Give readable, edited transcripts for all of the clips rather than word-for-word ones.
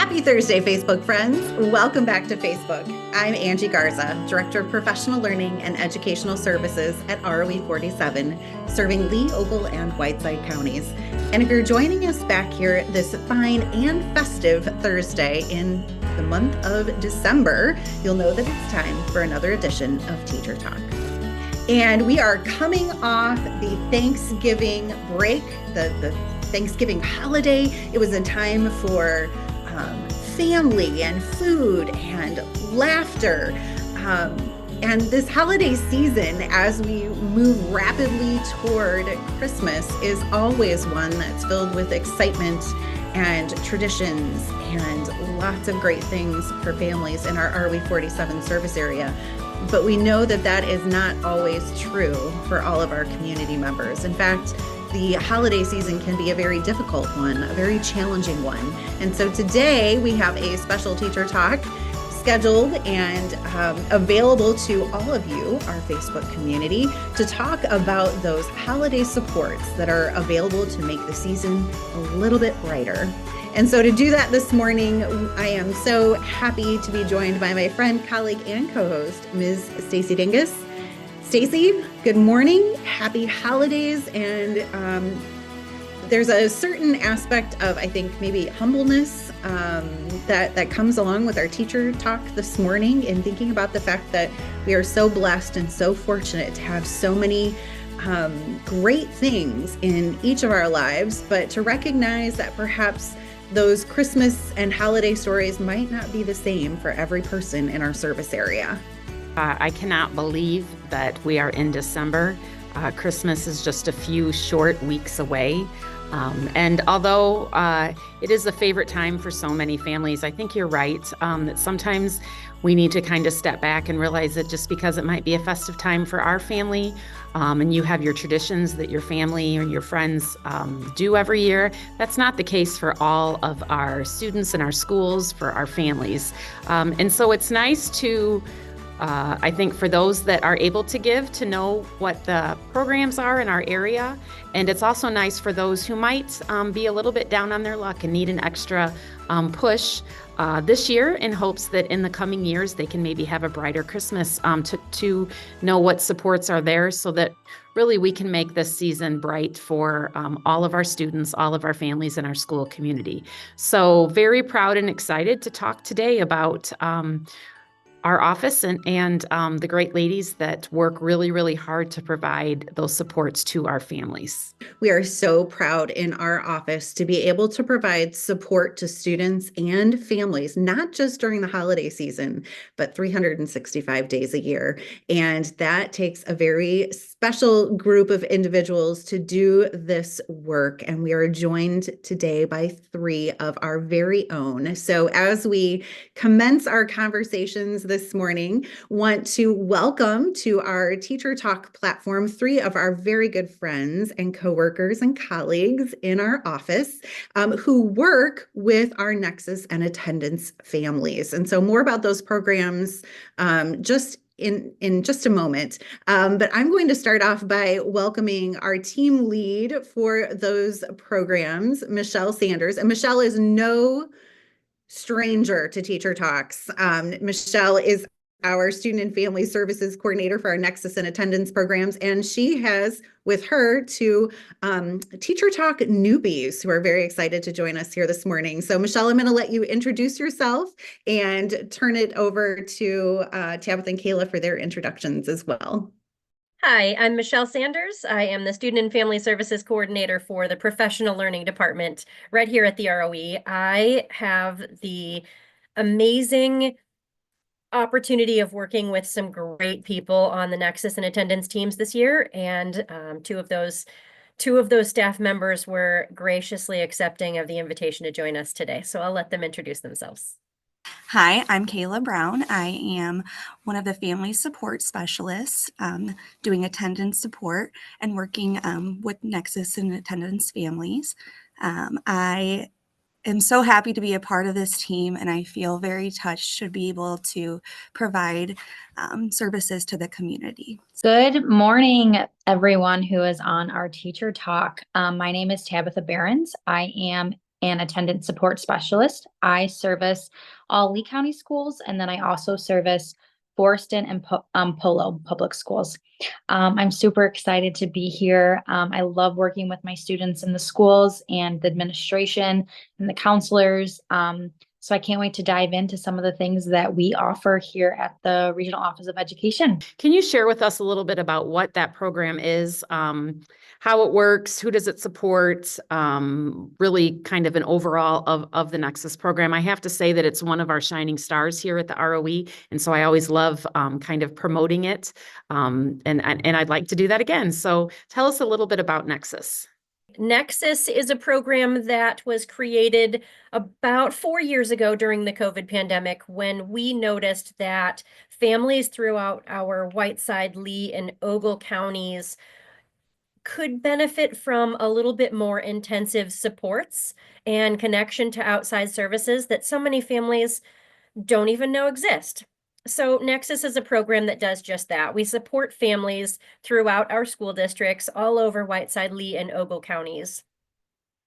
Happy Thursday, Facebook friends. Welcome back to Facebook. I'm Angie Garza, Director of Professional Learning and Educational Services at ROE 47, serving Lee, Ogle, and Whiteside counties. And if you're joining us back here this fine and festive Thursday in the month of December, you'll know that it's time for another edition of Teacher Talk. And we are coming off the Thanksgiving break, the Thanksgiving holiday. It was a time for family and food and laughter. And this holiday season, as we move rapidly toward Christmas, is always one that's filled with excitement and traditions and lots of great things for families in our ROE 47 service area. But we know that that is not always true for all of our community members. In fact, the holiday season can be a very difficult one, a very challenging one. And so today we have a special teacher talk scheduled and available to all of you, our Facebook community, to talk about those holiday supports that are available to make the season a little bit brighter. And so to do that this morning, I am so happy to be joined by my friend, colleague, and co-host, Ms. Stacy Dingus. Stacy, good morning, happy holidays, and there's a certain aspect of, I think, maybe humbleness that comes along with our teacher talk this morning in thinking about the fact that we are so blessed and so fortunate to have so many great things in each of our lives, but to recognize that perhaps those Christmas and holiday stories might not be the same for every person in our service area. I cannot believe that we are in December. Christmas is just a few short weeks away. And although it is a favorite time for so many families, I think you're right that sometimes we need to kind of step back and realize that just because it might be a festive time for our family and you have your traditions that your family or your friends do every year, that's not the case for all of our students in our schools, for our families. And so it's nice to I think for those that are able to give, to know what the programs are in our area. And it's also nice for those who might be a little bit down on their luck and need an extra push this year in hopes that in the coming years they can maybe have a brighter Christmas to know what supports are there so that really we can make this season bright for all of our students, all of our families in our school community. So very proud and excited to talk today about our office and the great ladies that work really, really hard to provide those supports to our families. We are so proud in our office to be able to provide support to students and families, not just during the holiday season, but 365 days a year. And that takes a very special group of individuals to do this work. And we are joined today by three of our very own. So as we commence our conversations this morning, want to welcome to our Teacher Talk platform three of our very good friends and coworkers and colleagues in our office who work with our Nexus and Attendance families. And so more about those programs just in just a moment. But I'm going to start off by welcoming our team lead for those programs, Michelle Sanders. And Michelle is no stranger to Teacher Talks. Michelle is our Student and Family Services Coordinator for our Nexus and Attendance programs, and she has with her two Teacher Talk newbies who are very excited to join us here this morning. So Michelle, I'm going to let you introduce yourself and turn it over to Tabitha and Kayla for their introductions as well. Hi, I'm Michelle Sanders. I am the Student and Family Services Coordinator for the Professional Learning Department right here at the ROE. I have the amazing opportunity of working with some great people on the Nexus and Attendance teams this year, and two of those staff members were graciously accepting of the invitation to join us today. So I'll let them introduce themselves. Hi, I'm Kayla Brown. I am one of the family support specialists doing attendance support and working with Nexus and Attendance families. I am so happy to be a part of this team, and I feel very touched to be able to provide services to the community. Good morning, everyone who is on our Teacher Talk. My name is Tabitha Behrens. I am and attendance support specialist. I service all Lee County schools, and then I also service Borston and Polo public schools. I'm super excited to be here. I love working with my students in the schools and the administration and the counselors. So I can't wait to dive into some of the things that we offer here at the Regional Office of Education. Can you share with us a little bit about what that program is, how it works, who does it support, really kind of an overall of the Nexus program? I have to say that it's one of our shining stars here at the ROE, and so I always love kind of promoting it, and I'd like to do that again. So tell us a little bit about Nexus. Nexus is a program that was created about 4 years ago during the COVID pandemic, when we noticed that families throughout our Whiteside, Lee, and Ogle counties could benefit from a little bit more intensive supports and connection to outside services that so many families don't even know exist. So Nexus is a program that does just that. We support families throughout our school districts all over Whiteside, Lee, and Ogle counties.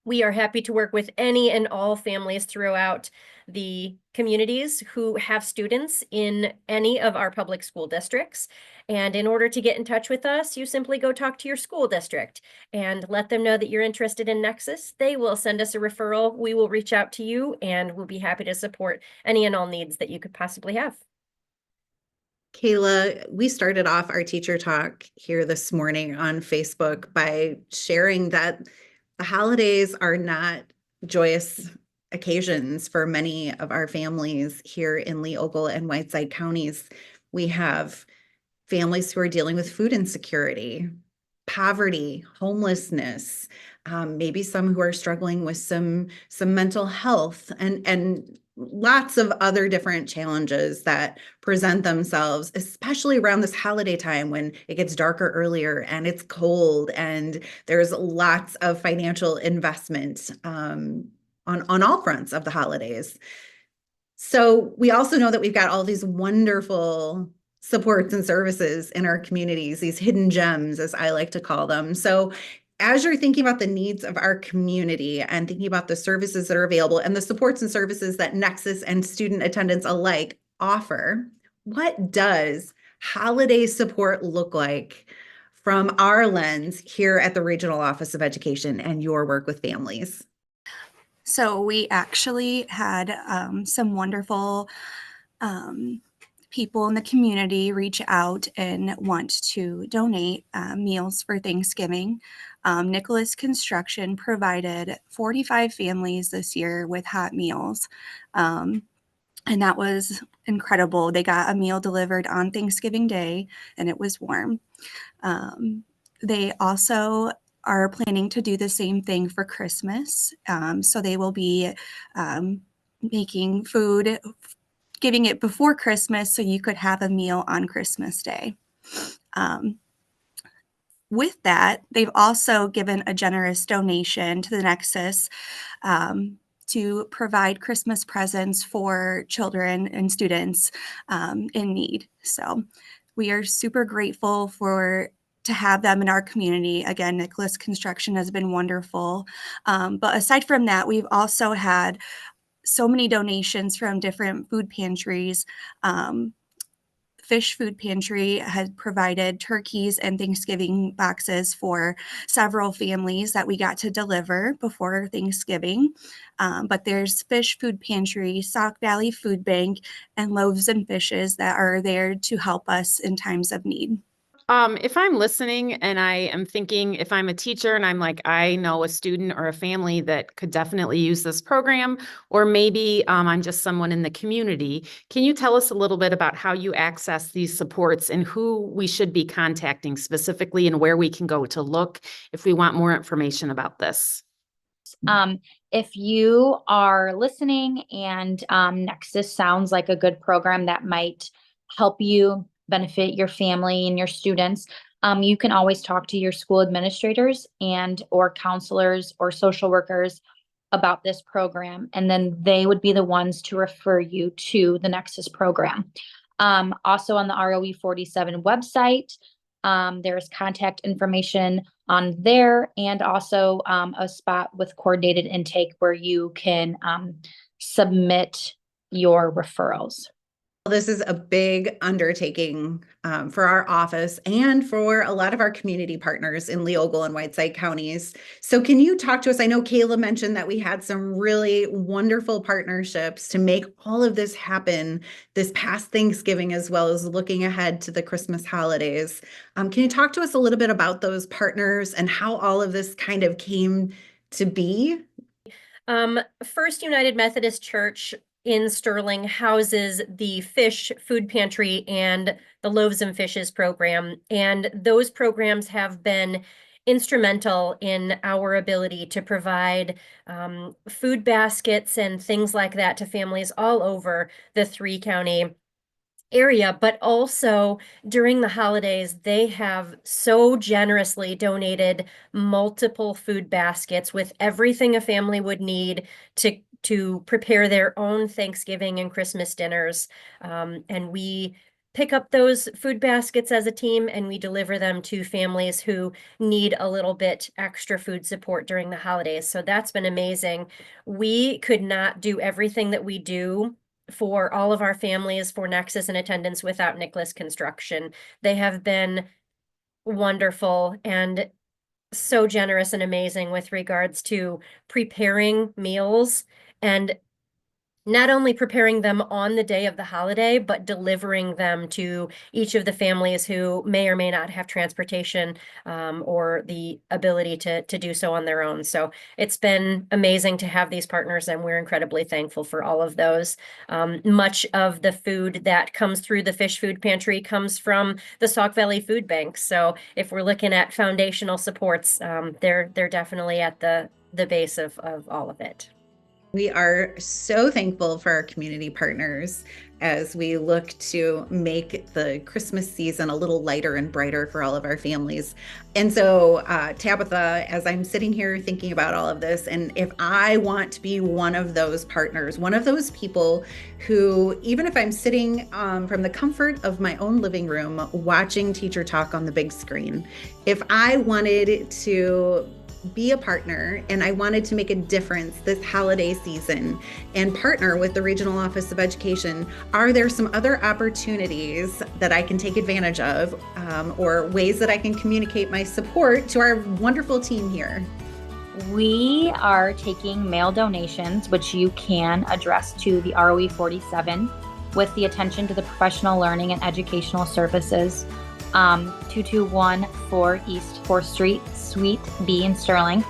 We are happy to work with any and all families throughout the communities who have students in any of our public school districts. And in order to get in touch with us, you simply go talk to your school district and let them know that you're interested in Nexus. They will send us a referral. We will reach out to you, and we'll be happy to support any and all needs that you could possibly have. Kayla, we started off our teacher talk here this morning on Facebook by sharing that the holidays are not joyous occasions for many of our families here in Lee, Ogle, and Whiteside counties. We have families who are dealing with food insecurity, poverty, homelessness, maybe some who are struggling with some mental health, and lots of other different challenges that present themselves, especially around this holiday time when it gets darker earlier and it's cold and there's lots of financial investment on all fronts of the holidays. So we also know that we've got all these wonderful supports and services in our communities, these hidden gems, as I like to call them. So as you're thinking about the needs of our community and thinking about the services that are available and the supports and services that Nexus and student attendance alike offer, what does holiday support look like from our lens here at the Regional Office of Education and your work with families? So we actually had some wonderful people in the community reach out and want to donate meals for Thanksgiving. Nicholas Construction provided 45 families this year with hot meals. And that was incredible. They got a meal delivered on Thanksgiving Day, and it was warm. They also are planning to do the same thing for Christmas. So they will be making food, giving it before Christmas so you could have a meal on Christmas Day. With that, they've also given a generous donation to the Nexus to provide Christmas presents for children and students in need. So we are super grateful to have them in our community. Again, Nicholas Construction has been wonderful. But aside from that, we've also had so many donations from different food pantries. Fish Food Pantry has provided turkeys and Thanksgiving boxes for several families that we got to deliver before Thanksgiving. But there's Fish Food Pantry, Sauk Valley Food Bank, and Loaves and Fishes that are there to help us in times of need. If I'm listening and I am thinking, if I'm a teacher and I'm like, I know a student or a family that could definitely use this program, or maybe I'm just someone in the community, can you tell us a little bit about how you access these supports and who we should be contacting specifically and where we can go to look if we want more information about this? If you are listening and Nexus sounds like a good program that might help you benefit your family and your students, you can always talk to your school administrators and or counselors or social workers about this program, and then they would be the ones to refer you to the Nexus program. Also on the ROE 47 website, There's contact information on there, and also a spot with coordinated intake where you can submit your referrals. This is a big undertaking for our office and for a lot of our community partners in Leogal and Whiteside counties. So can you talk to us? I know Kayla mentioned that we had some really wonderful partnerships to make all of this happen this past Thanksgiving, as well as looking ahead to the Christmas holidays. Can you talk to us a little bit about those partners and how all of this kind of came to be? First United Methodist Church in Sterling houses the Fish Food Pantry and the Loaves and Fishes program. And those programs have been instrumental in our ability to provide food baskets and things like that to families all over the 3-county area, but also during the holidays, they have so generously donated multiple food baskets with everything a family would need to prepare their own Thanksgiving and Christmas dinners. And we pick up those food baskets as a team and we deliver them to families who need a little bit extra food support during the holidays. So that's been amazing. We could not do everything that we do for all of our families for Nexus and Attendance without Nicholas Construction. They have been wonderful and so generous and amazing with regards to preparing meals and not only preparing them on the day of the holiday, but delivering them to each of the families who may or may not have transportation or the ability to do so on their own. So it's been amazing to have these partners, and we're incredibly thankful for all of those. Much of the food that comes through the Fish Food Pantry comes from the Sauk Valley Food Bank. So if we're looking at foundational supports, they're definitely at the base of all of it. We are so thankful for our community partners as we look to make the Christmas season a little lighter and brighter for all of our families. And so, Tabitha, as I'm sitting here thinking about all of this, and if I want to be one of those partners, one of those people who, even if I'm sitting from the comfort of my own living room, watching Teacher Talk on the big screen, if I wanted to be a partner and I wanted to make a difference this holiday season and partner with the Regional Office of Education, are there some other opportunities that I can take advantage of or ways that I can communicate my support to our wonderful team here? We are taking mail donations, which you can address to the ROE 47 with the attention to the Professional Learning and Educational Services, 2214 East 4th Street, Suite B in Sterling.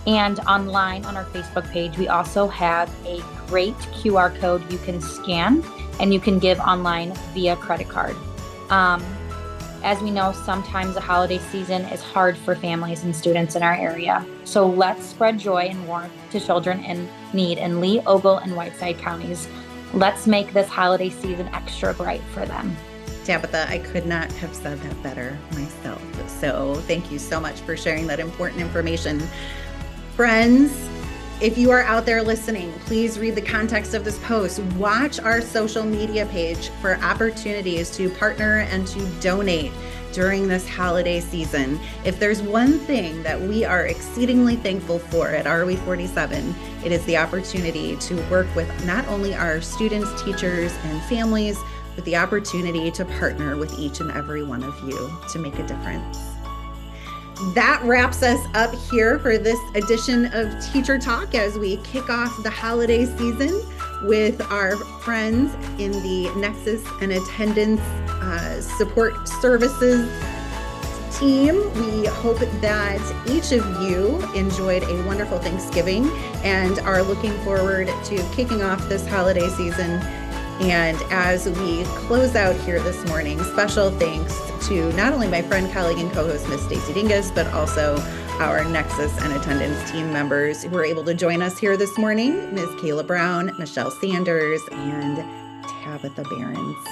And online on our Facebook page, we also have a great QR code you can scan and you can give online via credit card. As we know, sometimes the holiday season is hard for families and students in our area. So let's spread joy and warmth to children in need in Lee, Ogle, and Whiteside counties. Let's make this holiday season extra bright for them. Tabitha, I could not have said that better myself. So thank you so much for sharing that important information. Friends, if you are out there listening, please read the context of this post. Watch our social media page for opportunities to partner and to donate during this holiday season. If there's one thing that we are exceedingly thankful for at ROE 47, it is the opportunity to work with not only our students, teachers, and families, but the opportunity to partner with each and every one of you to make a difference. That wraps us up here for this edition of Teacher Talk as we kick off the holiday season with our friends in the Nexus and Attendance Support Services team. We hope that each of you enjoyed a wonderful Thanksgiving and are looking forward to kicking off this holiday season. And as we close out here this morning, special thanks to not only my friend, colleague, and co-host, Miss Stacy Dingus, but also our Nexus and Attendance team members who were able to join us here this morning, Ms. Kayla Brown, Michelle Sanders, and Tabitha Behrens.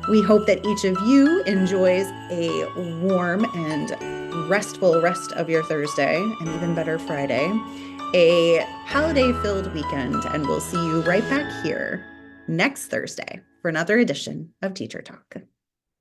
We hope that each of you enjoys a warm and restful rest of your Thursday, and even better Friday, a holiday-filled weekend, and we'll see you right back here next Thursday for another edition of Teacher Talk.